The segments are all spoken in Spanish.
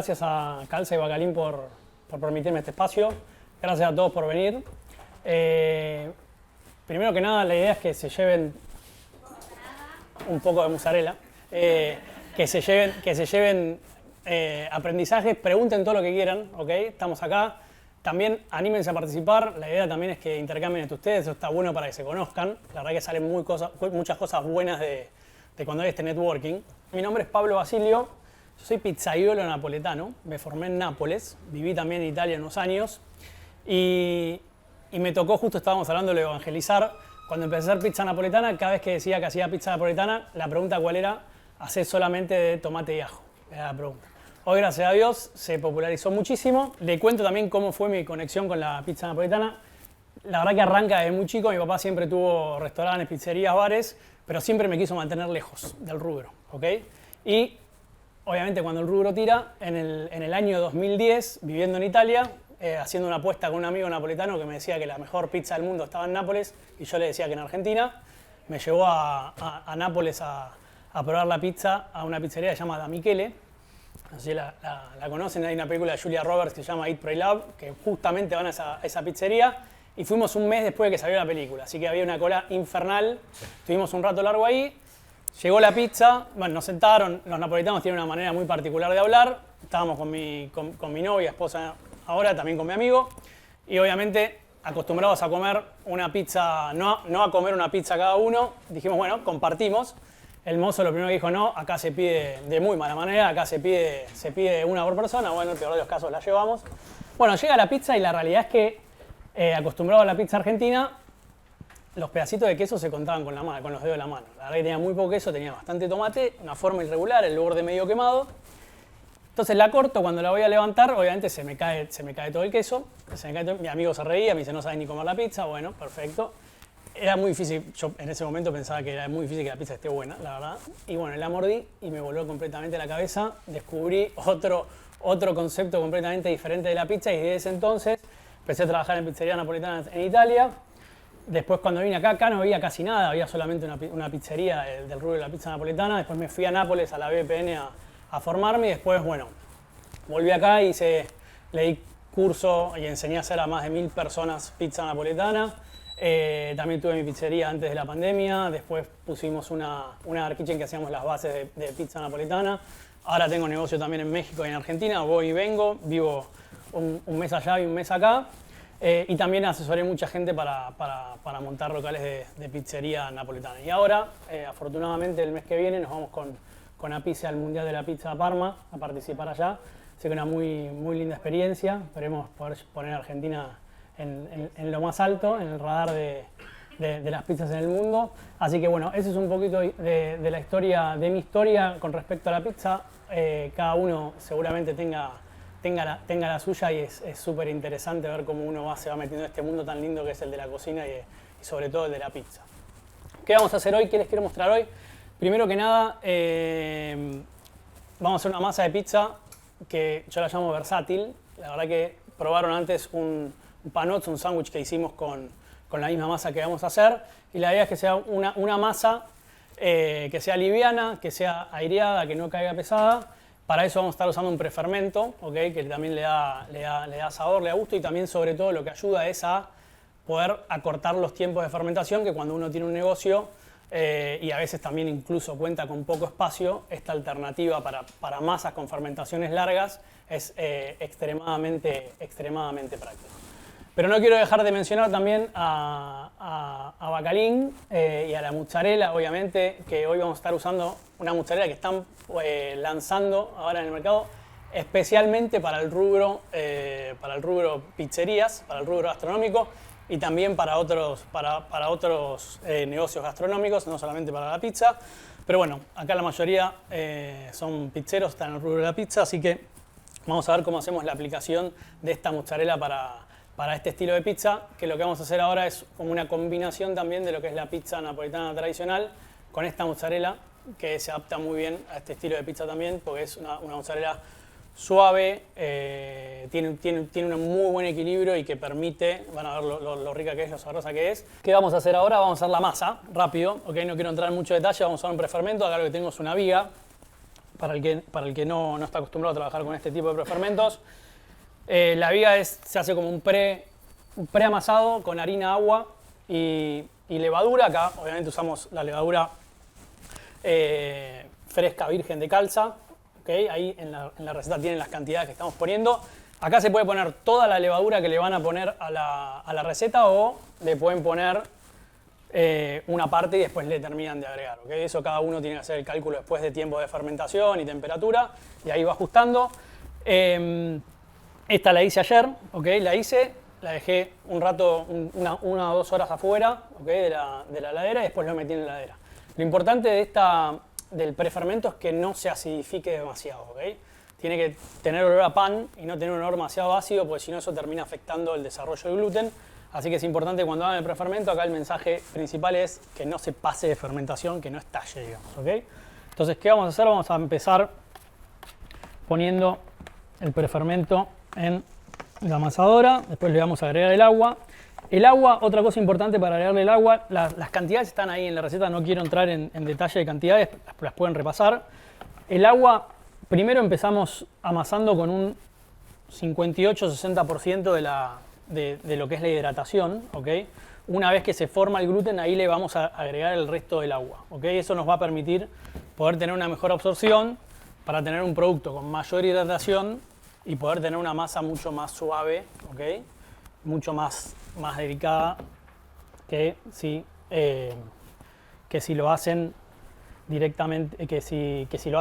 gracias a Calza y Bacalín por permitirme este espacio. Gracias a todos por venir. Primero que nada, la idea es que se lleven un poco de mozzarella, que se lleven aprendizajes, pregunten todo lo que quieran, ¿ok? Estamos acá. También anímense a participar. La idea también es que intercambien entre ustedes. Eso está bueno para que se conozcan. La verdad que salen muchas cosas buenas de cuando hay este networking. Mi nombre es Pablo Basilio. Yo soy pizzaiolo napoletano. Me formé en Nápoles. Viví también en Italia unos años. Y me tocó, justo estábamos hablando de evangelizar. Cuando empecé a hacer pizza napoletana, cada vez que decía que hacía pizza napoletana, la pregunta cuál era: ¿hacés solamente de tomate y ajo? Era la pregunta. Hoy, gracias a Dios, se popularizó muchísimo. Le cuento también cómo fue mi conexión con la pizza napoletana. La verdad que arranca desde muy chico. Mi papá siempre tuvo restaurantes, pizzerías, bares, pero siempre me quiso mantener lejos del rubro, ¿ok? Y obviamente cuando el rubro tira, en el año 2010, viviendo en Italia, haciendo una apuesta con un amigo napoletano que me decía que la mejor pizza del mundo estaba en Nápoles y yo le decía que en Argentina, me llevó a Nápoles a probar la pizza a una pizzería que se llama Da Michele. No sé si la conocen, hay una película de Julia Roberts que se llama Eat, Pray, Love, que justamente van a esa pizzería, y fuimos un mes después de que salió la película, así que había una cola infernal, estuvimos un rato largo ahí, llegó la pizza, bueno, nos sentaron, los napolitanos tienen una manera muy particular de hablar, estábamos con mi novia, esposa ahora, también con mi amigo, y obviamente acostumbrados a comer una pizza, no a comer una pizza cada uno, dijimos, bueno, compartimos. El mozo lo primero que dijo: no, acá se pide de muy mala manera, acá se pide una por persona. Bueno, en el peor de los casos la llevamos. Bueno, llega la pizza y la realidad es que, acostumbrado a la pizza argentina, los pedacitos de queso se contaban con los dedos de la mano. La verdad que tenía muy poco queso, tenía bastante tomate, una forma irregular, el borde medio quemado. Entonces la corto, cuando la voy a levantar, obviamente se me cae todo el queso. Mi amigo se reía, me dice: no sabes ni comer la pizza. Bueno, perfecto. Era muy difícil, yo en ese momento pensaba que era muy difícil que la pizza esté buena, la verdad. Y bueno, la mordí y me voló completamente la cabeza. Descubrí otro concepto completamente diferente de la pizza y desde ese entonces empecé a trabajar en pizzerías napolitanas en Italia. Después, cuando vine acá no había casi nada, había solamente una pizzería del rubro de la pizza napoletana. Después me fui a Nápoles, a la BPN, a formarme, y después, bueno, volví acá y le di curso y enseñé a hacer a más de 1000 personas pizza napoletana. También tuve mi pizzería antes de la pandemia, después pusimos una dark kitchen que hacíamos las bases de pizza napoletana. Ahora tengo negocio también en México y en Argentina, voy y vengo, vivo un mes allá y un mes acá. Y también asesoré mucha gente para montar locales de pizzería napoletana. Y ahora, afortunadamente, el mes que viene nos vamos con Apice al Mundial de la Pizza a Parma a participar allá. Así que una muy, muy linda experiencia, esperemos poder poner a Argentina en lo más alto, en el radar de las pizzas en el mundo. Así que bueno, ese es un poquito de la historia, de mi historia con respecto a la pizza. Cada uno seguramente tenga la suya, y es súper interesante ver cómo uno se va metiendo en este mundo tan lindo que es el de la cocina y sobre todo el de la pizza. ¿Qué vamos a hacer hoy? ¿Qué les quiero mostrar hoy? Primero que nada, vamos a hacer una masa de pizza que yo la llamo versátil. La verdad que probaron antes un panozzo, un sándwich que hicimos con la misma masa que vamos a hacer, y la idea es que sea una masa que sea liviana, que sea aireada, que no caiga pesada. Para eso vamos a estar usando un prefermento, ¿okay? Que también le da sabor, le da gusto, y también sobre todo lo que ayuda es a poder acortar los tiempos de fermentación, que cuando uno tiene un negocio y a veces también incluso cuenta con poco espacio, esta alternativa para masas con fermentaciones largas es extremadamente práctico. Pero no quiero dejar de mencionar también a Bacalín y a la mozzarella, obviamente, que hoy vamos a estar usando una mozzarella que están lanzando ahora en el mercado, especialmente para el rubro pizzerías, para el rubro gastronómico, y también para otros negocios gastronómicos, no solamente para la pizza. Pero bueno, acá la mayoría son pizzeros, están en el rubro de la pizza, así que vamos a ver cómo hacemos la aplicación de esta mozzarella para este estilo de pizza, que lo que vamos a hacer ahora es como una combinación también de lo que es la pizza napolitana tradicional con esta mozzarella, que se adapta muy bien a este estilo de pizza también, porque es una mozzarella suave, tiene un muy buen equilibrio y que permite, van a ver lo rica que es, lo sabrosa que es. ¿Qué vamos a hacer ahora? Vamos a hacer la masa, rápido, ¿okay? No quiero entrar en mucho detalle, vamos a usar un prefermento. Acá lo que tengo es una viga para el que no está acostumbrado a trabajar con este tipo de prefermentos. La viga se hace como un pre-amasado con harina, agua y levadura. Acá obviamente usamos la levadura fresca, virgen de Calza. ¿Okay? Ahí en la receta tienen las cantidades que estamos poniendo. Acá se puede poner toda la levadura que le van a poner a la receta o le pueden poner una parte y después le terminan de agregar. ¿Okay? Eso cada uno tiene que hacer el cálculo después de tiempo de fermentación y temperatura y ahí va ajustando. Esta la hice ayer, ¿okay? La dejé un rato, una o 2 horas afuera, ¿okay? de la heladera y después lo metí en la heladera. Lo importante del prefermento es que no se acidifique demasiado. ¿Okay? Tiene que tener olor a pan y no tener un olor demasiado ácido, porque si no eso termina afectando el desarrollo del gluten. Así que es importante cuando hagan el prefermento, acá el mensaje principal es que no se pase de fermentación, que no estalle, digamos. ¿Okay? Entonces, ¿qué vamos a hacer? Vamos a empezar poniendo el prefermento en la amasadora, después le vamos a agregar el agua. El agua, otra cosa importante para agregarle el agua, las cantidades están ahí en la receta, no quiero entrar en detalle de cantidades, las pueden repasar. El agua, primero empezamos amasando con un 58-60% de lo que es la hidratación, ¿okay? Una vez que se forma el gluten, ahí le vamos a agregar el resto del agua, ¿okay? Eso nos va a permitir poder tener una mejor absorción para tener un producto con mayor hidratación y poder tener una masa mucho más suave, ¿okay? Mucho más delicada que si lo hacen directamente, que si se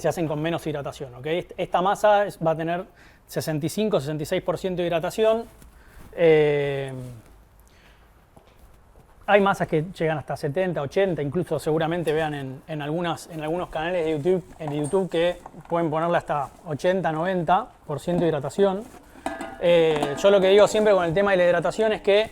hacen con menos hidratación. ¿Okay? Esta masa va a tener 65-66% de hidratación. Hay masas que llegan hasta 70, 80, incluso seguramente vean en algunos canales de YouTube que pueden ponerle hasta 80-90% de hidratación. Yo lo que digo siempre con el tema de la hidratación es que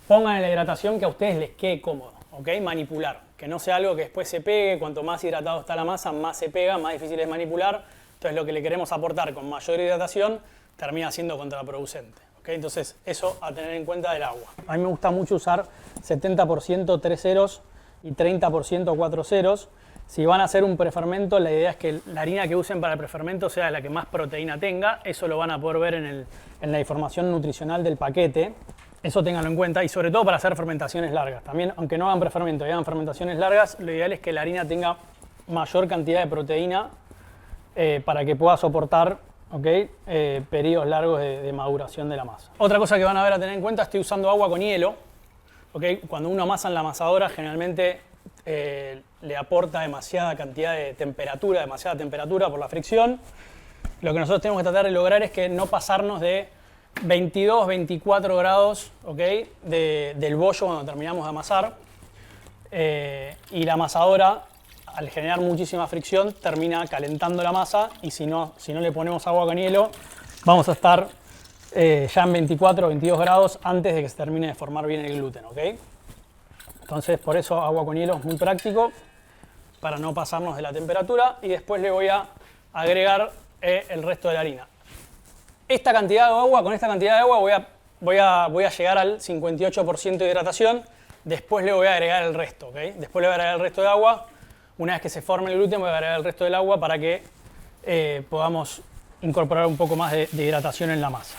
pongan en la hidratación que a ustedes les quede cómodo, ¿okay? Manipular, que no sea algo que después se pegue. Cuanto más hidratado está la masa, más se pega, más difícil es manipular. Entonces lo que le queremos aportar con mayor hidratación termina siendo contraproducente. ¿Okay? Entonces eso a tener en cuenta del agua. A mí me gusta mucho usar 70% 3 ceros y 30% 4 ceros. Si van a hacer un prefermento, la idea es que la harina que usen para el prefermento sea la que más proteína tenga. Eso lo van a poder ver en la información nutricional del paquete. Eso ténganlo en cuenta y sobre todo para hacer fermentaciones largas. También, aunque no hagan prefermento y hagan fermentaciones largas, lo ideal es que la harina tenga mayor cantidad de proteína para que pueda soportar, ¿okay? Periodos largos de maduración de la masa. Otra cosa que van a ver a tener en cuenta, estoy usando agua con hielo. ¿Okay? Cuando uno amasa en la amasadora, generalmente le aporta demasiada cantidad de temperatura, demasiada temperatura por la fricción. Lo que nosotros tenemos que tratar de lograr es que no pasarnos de 22, 24 grados, ¿okay? del bollo cuando terminamos de amasar. Y la amasadora, al generar muchísima fricción, termina calentando la masa y si no le ponemos agua con hielo, vamos a estar ya en 24 o 22 grados antes de que se termine de formar bien el gluten. ¿Okay? Entonces, por eso agua con hielo es muy práctico para no pasarnos de la temperatura y después le voy a agregar el resto de la harina. Esta cantidad de agua, con esta cantidad de agua voy a llegar al 58% de hidratación, después le voy a agregar el resto, ¿okay? Después le voy a agregar el resto de agua, una vez que se forme el gluten voy a agregar el resto del agua para que podamos incorporar un poco más de hidratación en la masa.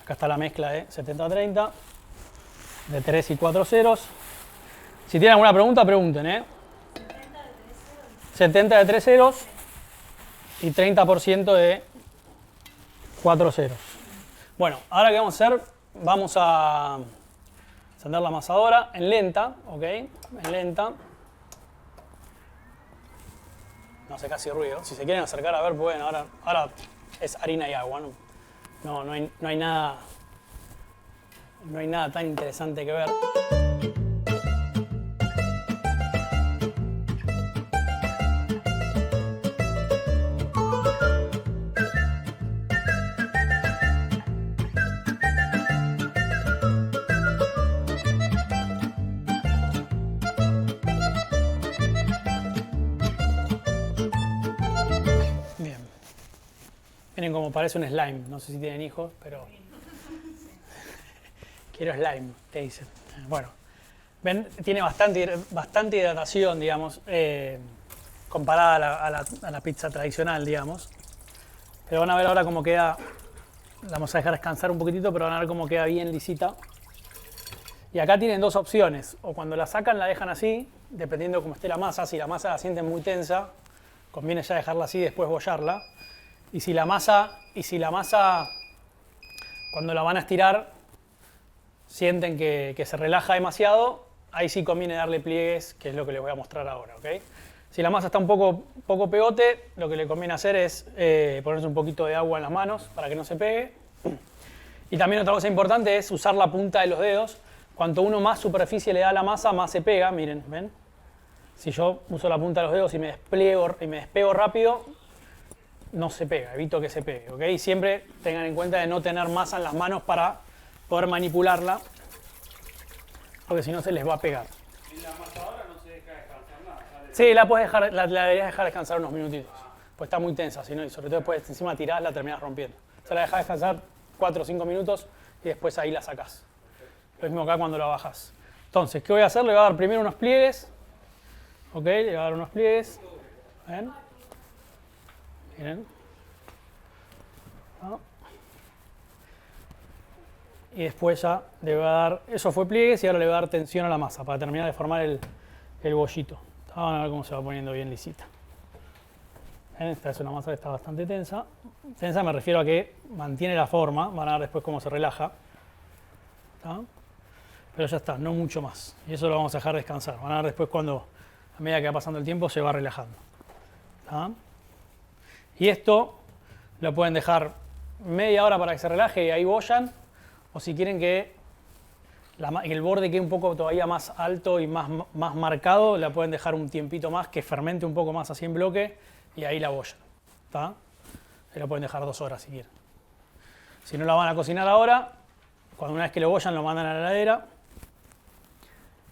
Acá está la mezcla de 70-30, de 3 y 4 ceros. Si tienen alguna pregunta, pregunten. 70 de 3 ceros y 30% de 4 ceros. Bueno, ahora ¿qué vamos a hacer? Vamos a encender la amasadora en lenta, ¿ok? En lenta. No hace casi ruido. Si se quieren acercar a ver, pueden. Ahora es harina y agua, ¿no? No hay nada tan interesante que ver. Miren cómo parece un slime. No sé si tienen hijos, pero quiero slime, te dicen. Bueno, ven, tiene bastante hidratación, digamos, comparada a la pizza tradicional, digamos. Pero van a ver ahora cómo queda. La vamos a dejar descansar un poquitito, pero van a ver cómo queda bien lisita. Y acá tienen dos opciones. O cuando la sacan la dejan así, dependiendo de cómo esté la masa. Si la masa la sienten muy tensa, conviene ya dejarla así y después bollarla. Y si la masa, cuando la van a estirar, sienten que se relaja demasiado, ahí sí conviene darle pliegues, que es lo que les voy a mostrar ahora, ¿ok? Si la masa está un poco pegote, lo que le conviene hacer es ponerse un poquito de agua en las manos para que no se pegue. Y también otra cosa importante es usar la punta de los dedos. Cuanto uno más superficie le da a la masa, más se pega, miren, ¿ven? Si yo uso la punta de los dedos y me despego rápido, no se pega, evito que se pegue, ¿ok? Y siempre tengan en cuenta de no tener masa en las manos para poder manipularla, porque si no se les va a pegar. ¿Y la amasadora no se deja descansar nada? Sí, la deberías dejar descansar unos minutitos, pues está muy tensa, si no, y sobre todo después encima tirás, la terminás rompiendo. O sea, la dejás descansar 4 o 5 minutos y después ahí la sacás. Lo mismo acá cuando la bajás. Entonces, ¿qué voy a hacer? Le voy a dar primero unos pliegues. Ok, le voy a dar unos pliegues. ¿Ven? Miren. ¿No? Y después ya le voy a dar, eso fue pliegues y ahora le voy a dar tensión a la masa para terminar de formar el bollito. Van a ver cómo se va poniendo bien lisita. ¿Ven? Esta es una masa que está bastante tensa. Tensa me refiero a que mantiene la forma, van a ver después cómo se relaja. ¿Está? Pero ya está, no mucho más. Y eso lo vamos a dejar descansar. Van a ver después cuando, a medida que va pasando el tiempo, se va relajando. ¿Está? Y esto lo pueden dejar media hora para que se relaje y ahí bollan. O si quieren que el borde quede un poco todavía más alto y más marcado, la pueden dejar un tiempito más, que fermente un poco más así en bloque y ahí la bollan. ¿Está? Se la pueden dejar 2 horas si quieren. Si no la van a cocinar ahora, cuando una vez que lo bollan lo mandan a la heladera.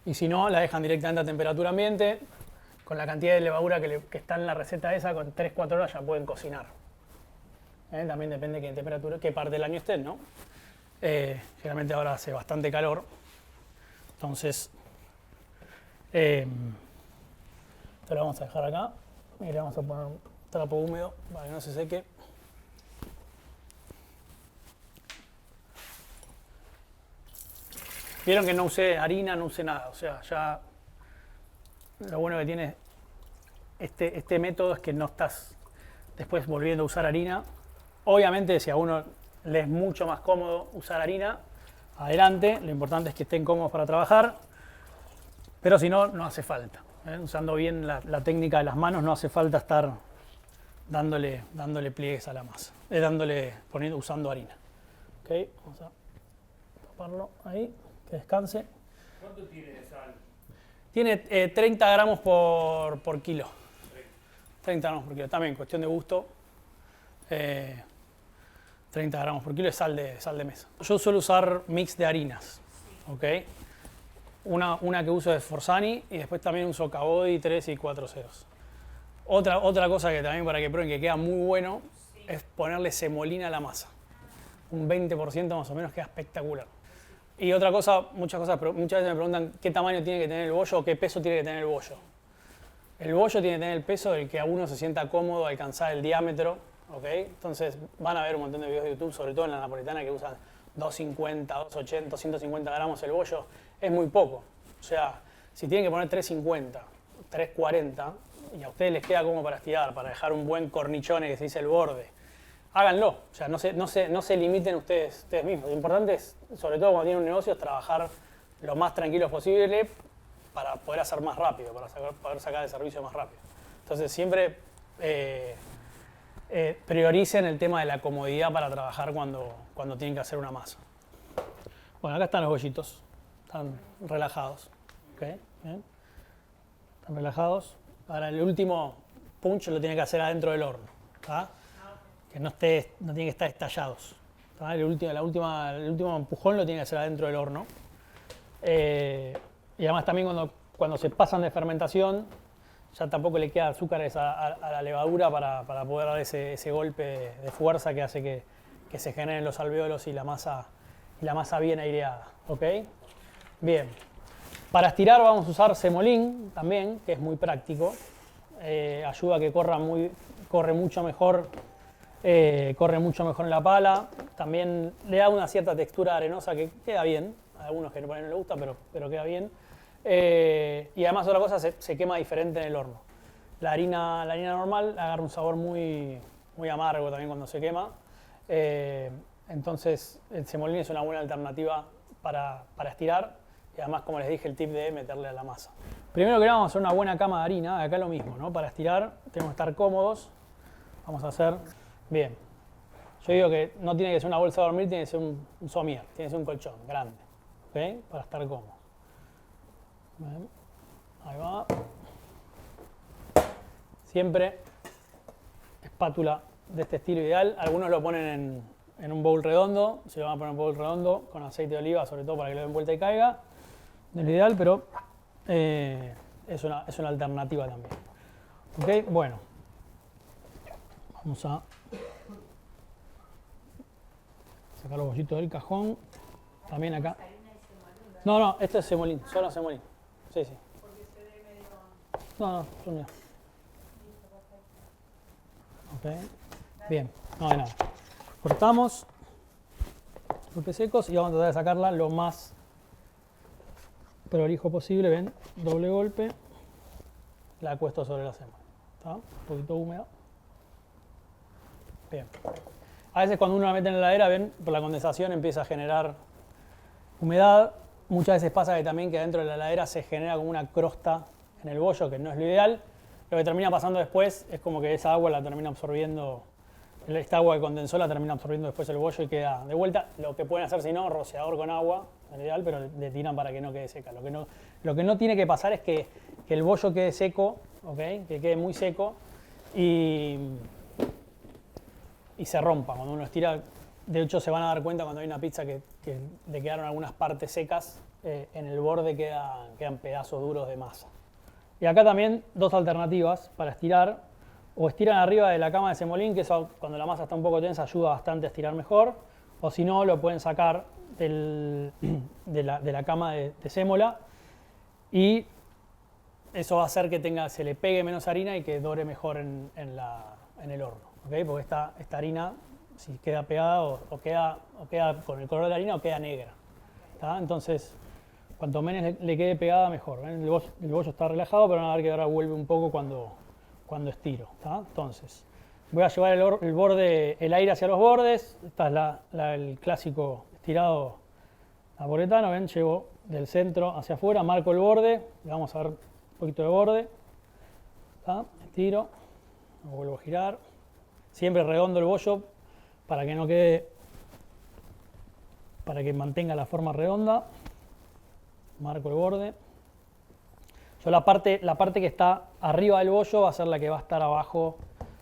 Y si no, la dejan directamente a temperatura ambiente. Con la cantidad de levadura que está en la receta esa, con 3-4 horas ya pueden cocinar. También depende de qué temperatura, qué parte del año estén, ¿no? Generalmente ahora hace bastante calor. Entonces, esto lo vamos a dejar acá. Y le vamos a poner un trapo húmedo para que no se seque. Vieron que no usé harina, no usé nada. O sea, ya lo bueno que tiene este método es que no estás después volviendo a usar harina. Obviamente, si a uno le es mucho más cómodo usar harina, adelante. Lo importante es que estén cómodos para trabajar. Pero si no, no hace falta. Usando bien la técnica de las manos, no hace falta estar dándole pliegues a la masa. Usando harina. ¿Okay? Vamos a taparlo ahí. Que descanse. ¿Cuánto tiene de sal? Tiene 30 gramos por kilo. 30 gramos por kilo. También cuestión de gusto. 30 gramos por kilo es sal de mesa. Yo suelo usar mix de harinas. ¿Okay? Una que uso es Forzani y después también uso Cabodi 3 y 4 ceros. Otra cosa que también para que prueben que queda muy bueno es ponerle semolina a la masa. Un 20% más o menos queda espectacular. Y otra cosa, muchas veces me preguntan qué tamaño tiene que tener el bollo o qué peso tiene que tener el bollo. El bollo tiene que tener el peso del que a uno se sienta cómodo alcanzar el diámetro, ¿ok? Entonces van a ver un montón de videos de YouTube, sobre todo en la napolitana, que usan 250, 280, 250 gramos el bollo. Es muy poco. O sea, si tienen que poner 350, 340 y a ustedes les queda como para estirar, para dejar un buen cornichone que se dice el borde, háganlo. O sea, no se limiten ustedes mismos. Lo importante es, sobre todo cuando tienen un negocio, es trabajar lo más tranquilos posible para poder hacer más rápido, para poder sacar el servicio más rápido. Entonces siempre prioricen el tema de la comodidad para trabajar cuando tienen que hacer una masa. Bueno, acá están los bollitos. Están relajados. ¿Okay? ¿Bien? Están relajados. Ahora el último punch lo tienen que hacer adentro del horno. ¿Tá? Que no tienen que estar estallados. ¿Tá? El último empujón lo tienen que hacer adentro del horno. Y además también cuando se pasan de fermentación, ya tampoco le queda azúcares a la levadura para poder dar ese golpe de fuerza que hace que se generen los alvéolos y la masa bien aireada. ¿Okay? Bien. Para estirar vamos a usar semolín también, que es muy práctico. Ayuda a que corre mucho mejor en la pala. También le da una cierta textura arenosa que queda bien. A algunos que no les gusta, pero queda bien. Y además otra cosa, se quema diferente en el horno. La harina normal agarra un sabor muy amargo también cuando se quema. Entonces el semolín es una buena alternativa para estirar. Y además, como les dije, el tip de meterle a la masa. Primero que nada vamos a hacer una buena cama de harina. Acá lo mismo, ¿no? Para estirar tenemos que estar cómodos. Vamos a hacer bien. Yo digo que no tiene que ser una bolsa de dormir, tiene que ser un somier, tiene que ser un colchón grande, ¿ok? Para estar cómodo. Bien. Ahí va. Siempre espátula de este estilo ideal. Algunos lo ponen en un bowl redondo. Si lo van a poner en un bowl redondo con aceite de oliva, sobre todo para que lo den vuelta y caiga. No es lo ideal, pero es una alternativa también. ¿Ok? Bueno. Vamos a sacar los bollitos del cajón. También acá. No, este es semolín, solo semolín. Sí. No, son míos. Ok. Bien, no hay nada. Cortamos golpes secos y vamos a tratar de sacarla lo más prolijo posible. Ven, doble golpe. La acuesto sobre la sémola. ¿Está? Un poquito húmeda. Bien. A veces cuando uno la mete en la heladera, ven, por la condensación empieza a generar humedad. Muchas veces pasa que también que dentro de la heladera se genera como una crosta en el bollo, que no es lo ideal. Lo que termina pasando después es como que esa agua la termina absorbiendo, esta agua que condensó la termina absorbiendo después el bollo y queda de vuelta. Lo que pueden hacer si no, rociador con agua, es lo ideal, pero le tiran para que no quede seca. Lo que no tiene que pasar es que el bollo quede seco, ¿okay? Que quede muy seco y se rompa cuando uno estira. De hecho, se van a dar cuenta cuando hay una pizza que le quedaron algunas partes secas, en el borde quedan pedazos duros de masa. Y acá también dos alternativas para estirar. O estiran arriba de la cama de semolín, que eso cuando la masa está un poco tensa ayuda bastante a estirar mejor. O si no, lo pueden sacar de la cama de sémola. Y eso va a hacer que se le pegue menos harina y que dore mejor en el horno. ¿Okay? Porque esta harina, si queda pegada o queda con el color de la harina o queda negra. ¿Tá? Entonces, cuanto menos le quede pegada, mejor. ¿Ven? El bollo está relajado, pero van a ver que ahora vuelve un poco cuando estiro. ¿Tá? Entonces, voy a llevar el aire hacia los bordes. Esta es el clásico estirado napoletano. ¿Ven? Llevo del centro hacia afuera, marco el borde. Le vamos a dar un poquito de borde. ¿Tá? Estiro, lo vuelvo a girar. Siempre redondo el bollo para que no quede, para que mantenga la forma redonda. Marco el borde. Yo la parte que está arriba del bollo va a ser la que va a estar abajo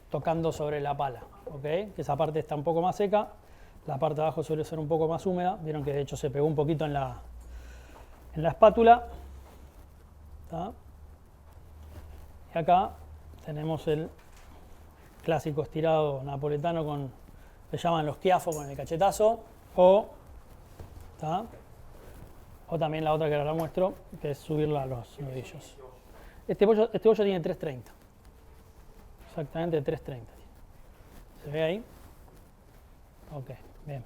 tocando sobre la pala. ¿Okay? Que esa parte está un poco más seca. La parte de abajo suele ser un poco más húmeda. Vieron que de hecho se pegó un poquito en la espátula. ¿Tá? Y acá tenemos el clásico estirado napoletano le llaman los chiaffo con el cachetazo, o también la otra que ahora muestro, que es subirla a los nudillos. Este bollo tiene 3.30. Exactamente 3.30. ¿Se ve ahí? Ok, bien.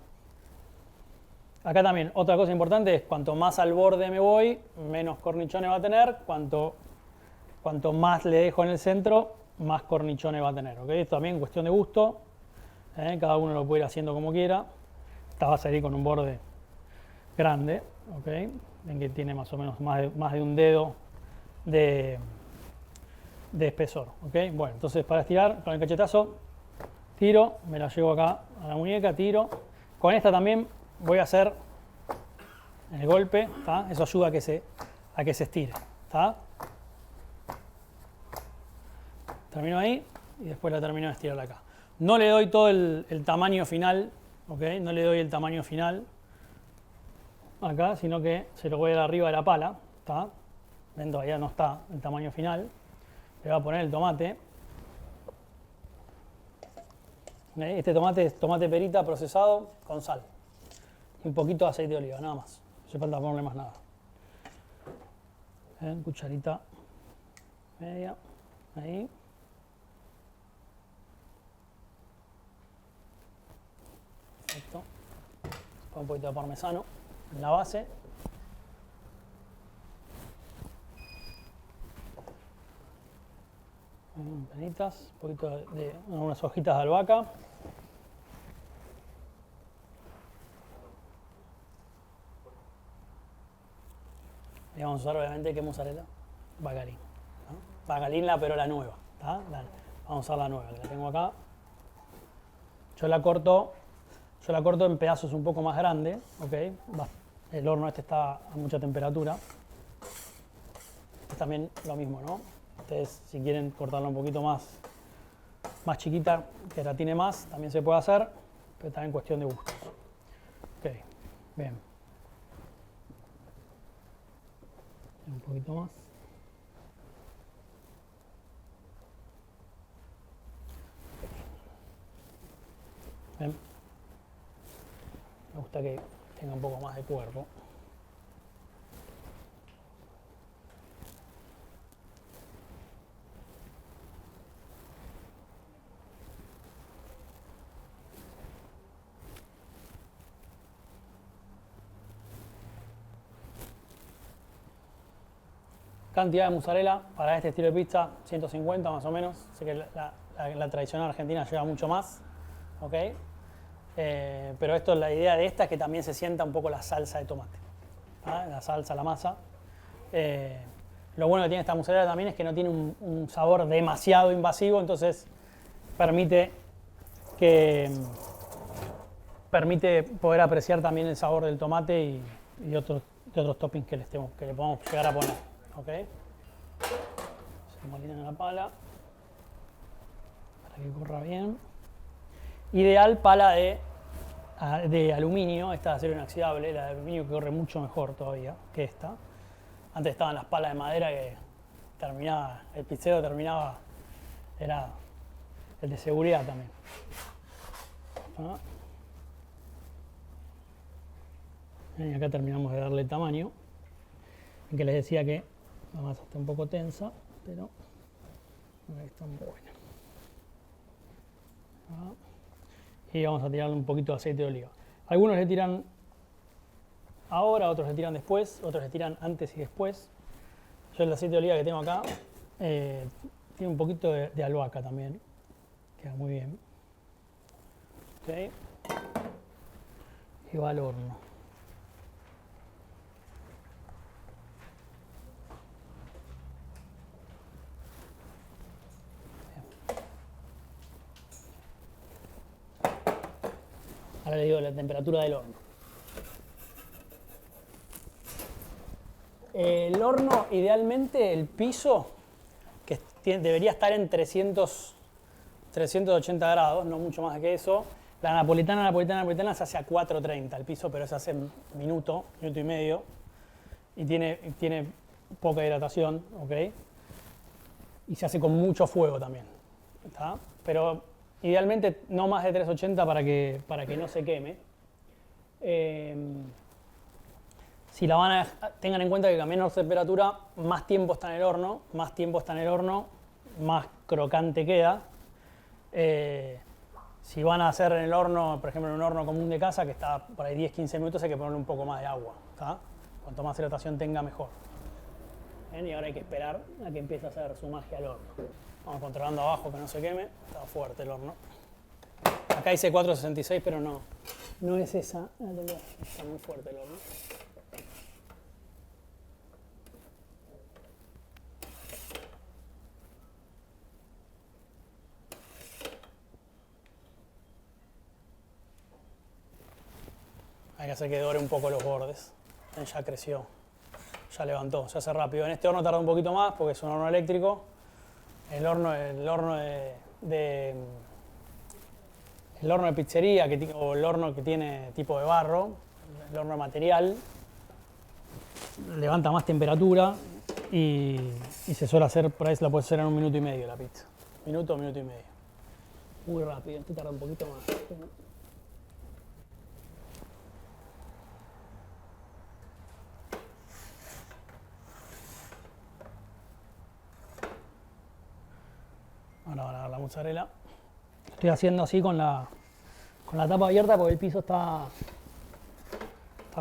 Acá también, otra cosa importante es cuanto más al borde me voy, menos cornichones va a tener. Cuanto más le dejo en el centro, más cornichones va a tener. ¿Okay? Esto también es cuestión de gusto. Cada uno lo puede ir haciendo como quiera. Esta va a salir con un borde grande. ¿Okay? Ven que tiene más o menos más de un dedo de espesor. ¿Okay? Bueno, entonces para estirar con el cachetazo, tiro, me la llevo acá a la muñeca, tiro. Con esta también voy a hacer el golpe. ¿Tá? Eso ayuda a que se estire. ¿Tá? Termino ahí y después la termino de estirar acá. No le doy todo el tamaño final, ¿okay? No le doy el tamaño final acá, sino que se lo voy a dar arriba de la pala. ¿Tá? Ven, todavía no está el tamaño final. Le voy a poner el tomate. ¿Okay? Este tomate es tomate perita procesado con sal. Y un poquito de aceite de oliva, nada más. No hace falta ponerle más nada. Cucharita media, ahí. Perfecto. Con un poquito de parmesano en la base. Penitas, un poquito de unas hojitas de albahaca. Y vamos a usar obviamente ¿qué mozzarella? Bacalín. ¿No? Bacalín pero la nueva. Vamos a usar la nueva, que la tengo acá. Yo la corto en pedazos un poco más grandes, ¿okay? El horno este está a mucha temperatura. Este también lo mismo, ¿no? Ustedes si quieren cortarla un poquito más chiquita, que la tiene más, también se puede hacer, pero también cuestión de gustos. Ok, bien. Un poquito más. Bien. Me gusta que tenga un poco más de cuerpo. Cantidad de mozzarella para este estilo de pizza, 150 más o menos. Sé que la tradicional argentina lleva mucho más, ¿ok? Pero esto, la idea de esta es que también se sienta un poco la salsa de tomate, ¿ah? La salsa, la masa. Lo bueno que tiene esta mozzarella también es que no tiene un sabor demasiado invasivo, entonces permite poder apreciar también el sabor del tomate y otros toppings que le podamos llegar a poner. ¿Ok? Se molina en la pala para que corra bien. Ideal pala de aluminio, esta de acero inoxidable, la de aluminio que corre mucho mejor todavía que esta. Antes estaban las palas de madera que el pizzero terminaba, era el de seguridad también. ¿Ah? Y acá terminamos de darle tamaño. Que les decía que la masa está un poco tensa, pero está muy buena. Y vamos a tirarle un poquito de aceite de oliva. Algunos le tiran ahora, otros le tiran después, otros le tiran antes y después. Yo el aceite de oliva que tengo acá tiene un poquito de albahaca también. Queda muy bien. Okay. Y va al horno. Ahora le digo la temperatura del horno. El horno, idealmente, el piso, que debería estar en 380 grados, no mucho más que eso. La napolitana se hace a 430 el piso, pero se hace en minuto y medio. Y tiene poca hidratación, ¿ok? Y se hace con mucho fuego también, ¿está? Pero idealmente no más de 380 para que no se queme. Si la van a tengan en cuenta que a menor temperatura, más tiempo está en el horno, más crocante queda. Si van a hacer en el horno, por ejemplo en un horno común de casa que está por ahí 10-15 minutos, hay que ponerle un poco más de agua, ¿tá? Cuanto más hidratación tenga, mejor. ¿Bien? Y ahora hay que esperar a que empiece a hacer su magia al horno. Vamos controlando abajo que no se queme, está fuerte el horno. Acá dice 466, pero no es esa, está muy fuerte el horno. Hay que hacer que dore un poco los bordes. Ya creció, ya levantó, se hace rápido. En este horno tarda un poquito más porque es un horno eléctrico. El horno de pizzería o el horno que tiene tipo de barro, el horno de material, levanta más temperatura y se suele hacer, por ahí se la puede hacer en 1 minuto y medio la pizza. Minuto y medio. Muy rápido, este tarda un poquito más. la mozzarella. Estoy haciendo así con la tapa abierta porque el piso está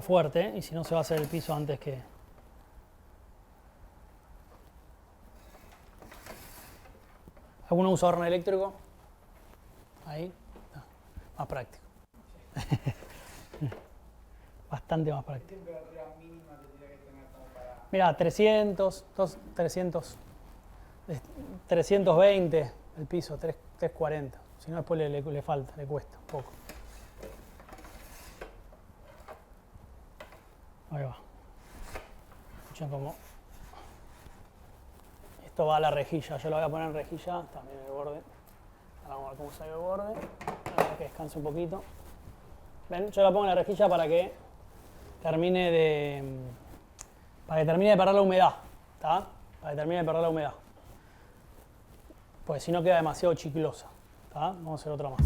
fuerte, y si no se va a hacer el piso antes que... ¿Alguno usa horno eléctrico? Ahí. No, más práctico. Bastante más práctico. ¿Qué temperatura mínima tendría que tener como para...? Mira, 320 el piso, 340. Si no, después le falta, le cuesta un poco. Ahí va. Escuchen cómo. Esto va a la rejilla. Yo lo voy a poner en rejilla, también el borde. Ahora vamos a ver cómo sale el borde. Para que descanse un poquito. ¿Ven? Yo lo pongo en la rejilla para que termine de perder la humedad. ¿Está? Para que termine de perder la humedad. Pues si no queda demasiado chiclosa. ¿Está? Vamos a hacer otra más.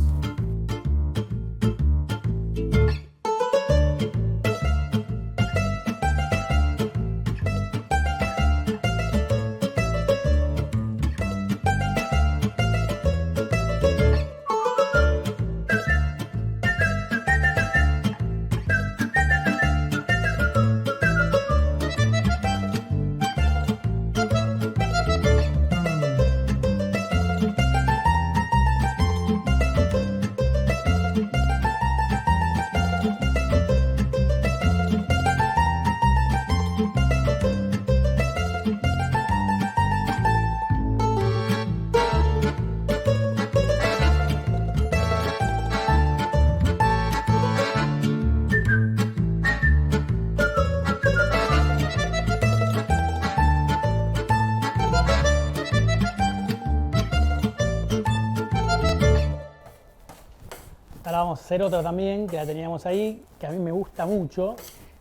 Ahora vamos a hacer otra también, que la teníamos ahí, que a mí me gusta mucho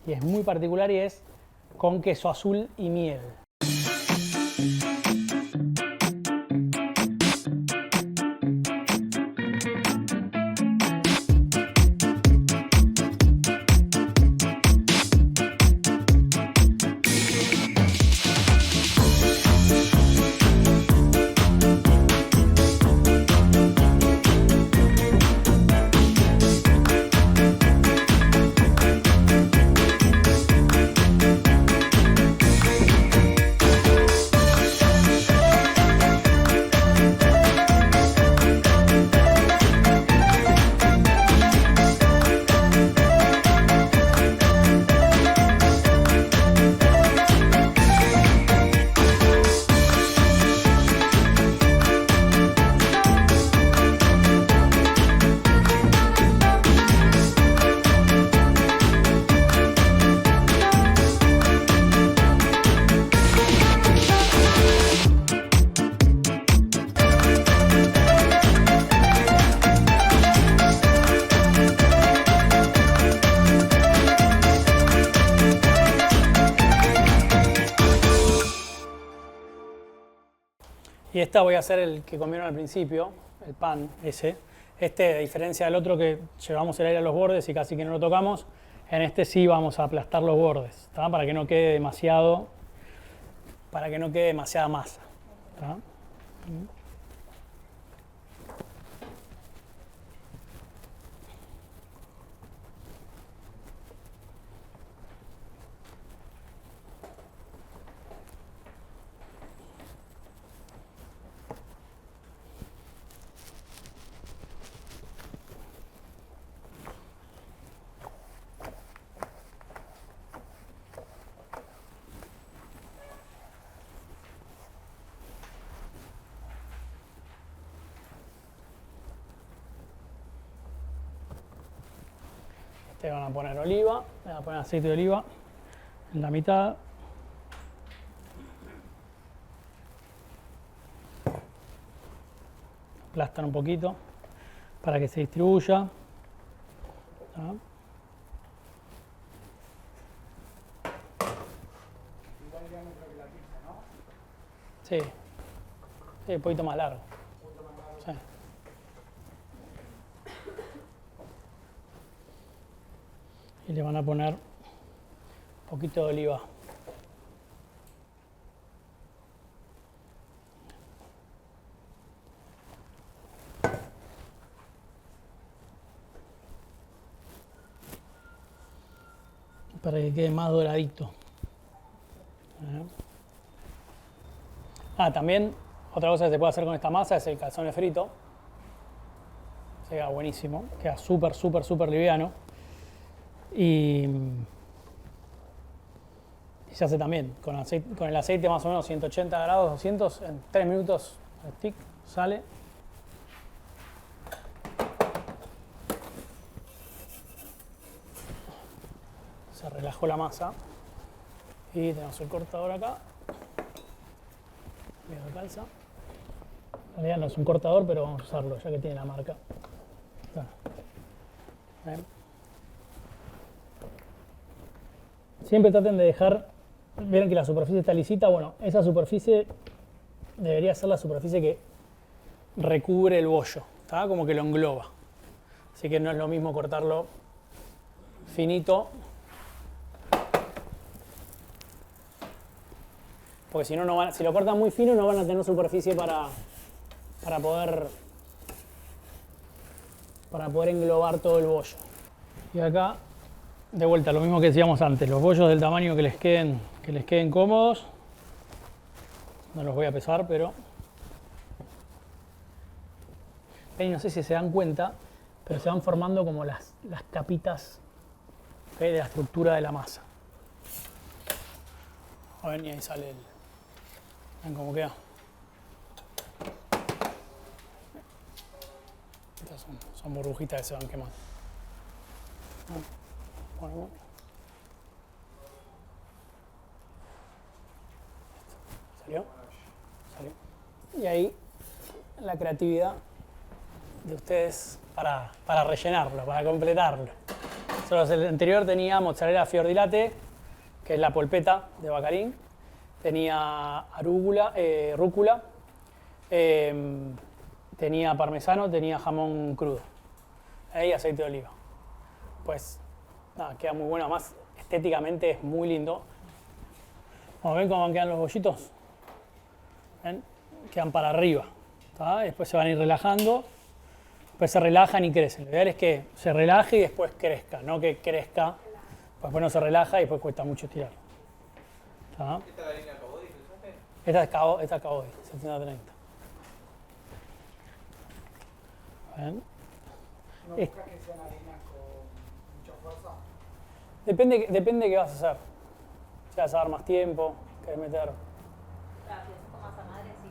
y es muy particular, y es con queso azul y miel. Y esta voy a hacer el que comieron al principio, el pan ese. Este, a diferencia del otro que llevamos el aire a los bordes y casi que no lo tocamos, en este sí vamos a aplastar los bordes, ¿tá? Para que no quede demasiada masa, ¿tá? Te van a poner oliva, le van a poner aceite de oliva en la mitad. Aplastan un poquito para que se distribuya. ¿Ah? Igual diámetro que la pizza, ¿no? Sí, sí, un poquito más largo. Sí. Y le van a poner un poquito de oliva. para que quede más doradito. También otra cosa que se puede hacer con esta masa es el calzone frito. Se queda buenísimo, queda súper, súper, súper liviano. Y se hace también con el aceite más o menos 180 grados, 200, en 3 minutos el stick sale. Se relajó la masa y tenemos el cortador acá. Bien, lo calza. En realidad no es un cortador, pero vamos a usarlo ya que tiene la marca. Bien. Siempre traten de dejar, vieron que la superficie está lisita, bueno, esa superficie debería ser la superficie que recubre el bollo, ¿tá? Como que lo engloba. Así que no es lo mismo cortarlo finito, porque si no, si lo cortan muy fino no van a tener superficie para poder englobar todo el bollo. Y acá, de vuelta, lo mismo que decíamos antes, los bollos del tamaño que les queden cómodos. No los voy a pesar, pero no sé si se dan cuenta, pero se van formando como las capitas, ¿okay?, de la estructura de la masa. A ver, y ahí sale ¿ven cómo queda? Estas son burbujitas que se van quemando. Bueno. ¿Salió? Salió. Y ahí la creatividad de ustedes para rellenarlo, para completarlo. Nosotros el anterior tenía mozzarella fior di latte, que es la polpeta de Baccarin. Tenía rúcula, tenía parmesano, tenía jamón crudo. Y aceite de oliva. Pues nada, queda muy bueno, además estéticamente es muy lindo. Como ven cómo quedan los bollitos, ¿ven? Quedan para arriba, ¿tá? Después se van a ir relajando, después se relajan y crecen. Lo ideal es que se relaje y después crezca, no que crezca, pues después no se relaja y después cuesta mucho estirar. ¿Tá? ¿Esta es la harina Cabodi que usaste? Esta es Cabodi, 730. ¿Ven? ¿No buscas que sean harinas con mucha fuerza? Depende de qué vas a hacer. Si vas a dar más tiempo, querés meter. Claro, si haces con masa madre, sí.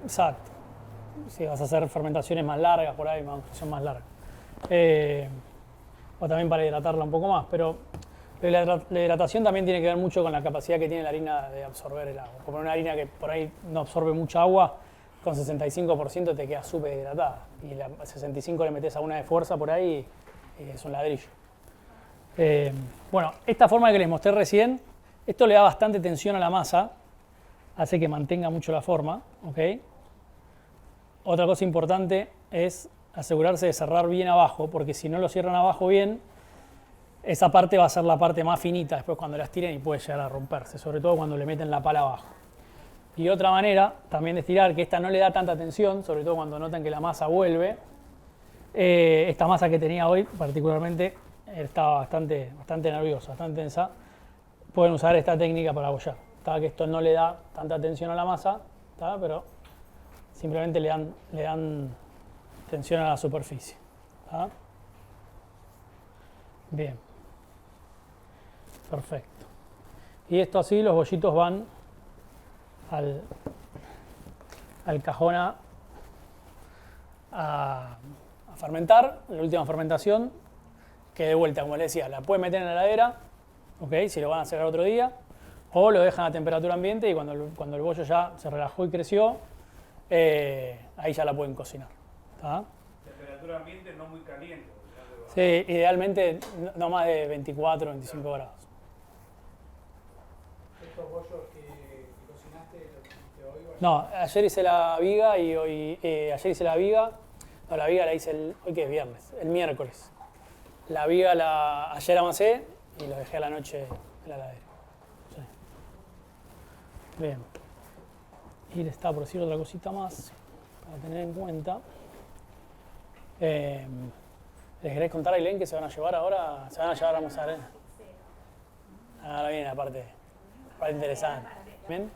Exacto. Si vas a hacer fermentaciones más largas, por ahí, una función más larga. O también para hidratarla un poco más, pero la hidratación también tiene que ver mucho con la capacidad que tiene la harina de absorber el agua. Como una harina que por ahí no absorbe mucha agua, con 65% te queda súper hidratada. Y la 65% le metes a una de fuerza por ahí y es un ladrillo. Bueno, esta forma que les mostré recién, esto le da bastante tensión a la masa, hace que mantenga mucho la forma, ¿ok? Otra cosa importante es asegurarse de cerrar bien abajo, porque si no lo cierran abajo bien, esa parte va a ser la parte más finita después cuando la estiren y puede llegar a romperse, sobre todo cuando le meten la pala abajo. Y otra manera también de estirar, que esta no le da tanta tensión, sobre todo cuando notan que la masa vuelve, esta masa que tenía hoy particularmente estaba bastante nerviosa, bastante tensa, pueden usar esta técnica para abollar. Que esto no le da tanta tensión a la masa, pero simplemente le dan tensión a la superficie. Bien, perfecto. Y esto así, los bollitos van al cajón a fermentar, la última fermentación, que de vuelta, como les decía, la pueden meter en la heladera, ¿okay?, si lo van a hacer el otro día, o lo dejan a temperatura ambiente y cuando el bollo ya se relajó y creció, ahí ya la pueden cocinar. ¿Tá? Temperatura ambiente no muy caliente. Sí, idealmente no más de 24 o 25 grados. ¿Estos bollos que cocinaste los hiciste hoy? Bueno, No, ayer hice la viga y hoy. Ayer hice la viga. No, la viga la hice hoy que es viernes, el miércoles. La viga ayer amasé y lo dejé a la noche en la heladera. Sí. Bien. Y les estaba por decir otra cosita más para tener en cuenta. ¿Les queréis contar a Ailén que se van a llevar ahora? Se van a llevar a mozzarella. Ahora viene la parte interesante. ¿Bien?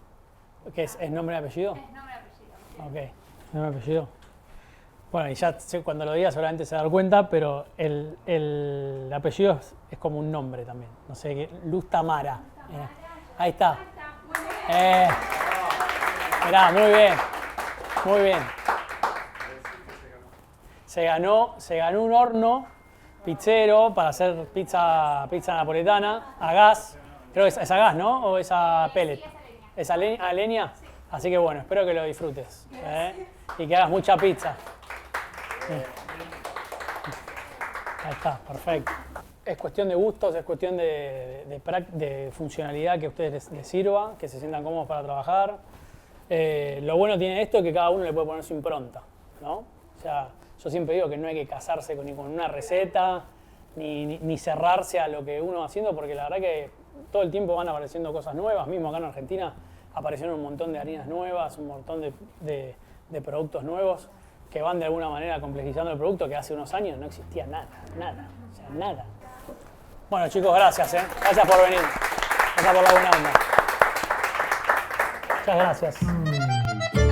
¿Qué es? ¿Es nombre y apellido? Es nombre y apellido. Ok, nombre y apellido. Bueno, y ya cuando lo diga seguramente se va a dar cuenta, pero el apellido es como un nombre también. No sé, Luz Tamara. Ahí está. Mirá, muy bien. Muy bien. Se ganó un horno pizzero para hacer pizza napoletana a gas. Creo que es a gas, ¿no? ¿O es a pellet? ¿Es a leña? Así que bueno, espero que lo disfrutes. Y que hagas mucha pizza. Ahí está, perfecto. Es cuestión de gustos, es cuestión de funcionalidad que a ustedes les sirva, que se sientan cómodos para trabajar. Lo bueno tiene esto es que cada uno le puede poner su impronta, ¿no? O sea, yo siempre digo que no hay que casarse ni con una receta, ni cerrarse a lo que uno va haciendo, porque la verdad que todo el tiempo van apareciendo cosas nuevas. Mismo acá en Argentina aparecieron un montón de harinas nuevas, un montón de productos nuevos que van de alguna manera complejizando el producto que hace unos años no existía nada, o sea, nada. Bueno chicos, gracias, gracias por venir, gracias por la buena onda. Muchas gracias.